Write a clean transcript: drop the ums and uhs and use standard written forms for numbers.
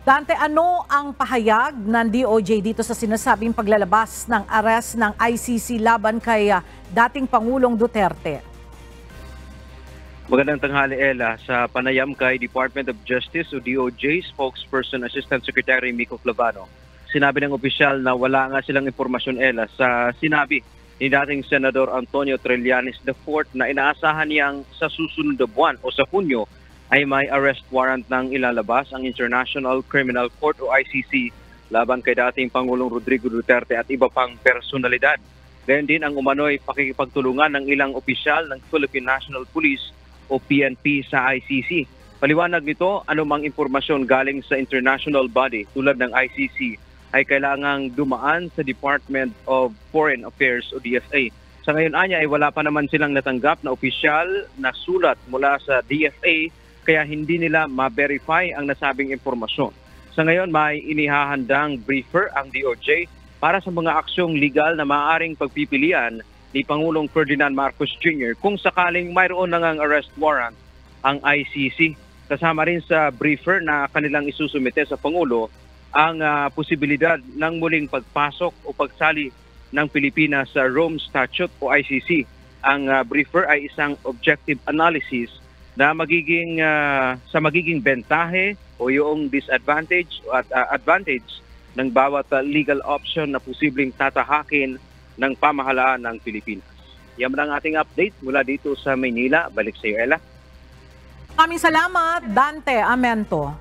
Dante, ano ang pahayag ng DOJ dito sa sinasabing paglalabas ng arrest ng ICC laban kay dating Pangulong Duterte? Magandang tanghali, Ella. Sa panayam kay Department of Justice o DOJ spokesperson Assistant Secretary Mico Clavano, sinabi ng opisyal na wala nga silang impormasyon, Ella, sa sinabi ni dating Senador Antonio Trillanes IV na inaasahan niyang sa susunod na buwan o sa Hunyo ay may arrest warrant ng ilalabas ang International Criminal Court o ICC laban kay dating Pangulong Rodrigo Duterte at iba pang personalidad. Gayon din ang umano'y pakikipagtulungan ng ilang opisyal ng Philippine National Police o PNP sa ICC. Paliwanag nito, anumang impormasyon galing sa international body tulad ng ICC ay kailangang dumaan sa Department of Foreign Affairs o DFA. Sa ngayon, Anya, ay wala pa naman silang natanggap na opisyal na sulat mula sa DFA kaya hindi nila ma-verify ang nasabing impormasyon. Sa ngayon, may inihahandang briefer ang DOJ para sa mga aksyong legal na maaaring pagpipilian ni Pangulong Ferdinand Marcos Jr. kung sakaling mayroon na ngang arrest warrant ang ICC. Kasama rin sa briefer na kanilang isusumite sa Pangulo ang posibilidad ng muling pagpasok o pagsali ng Pilipinas sa Rome Statute o ICC. Ang briefer ay isang objective analysis na magiging bentahe o yung disadvantage at advantage ng bawat legal option na posibleng tatahakin ng pamahalaan ng Pilipinas. Yan ang ating update mula dito sa Maynila. Balik sa iyo, Ella. Maraming salamat, Dante Amento.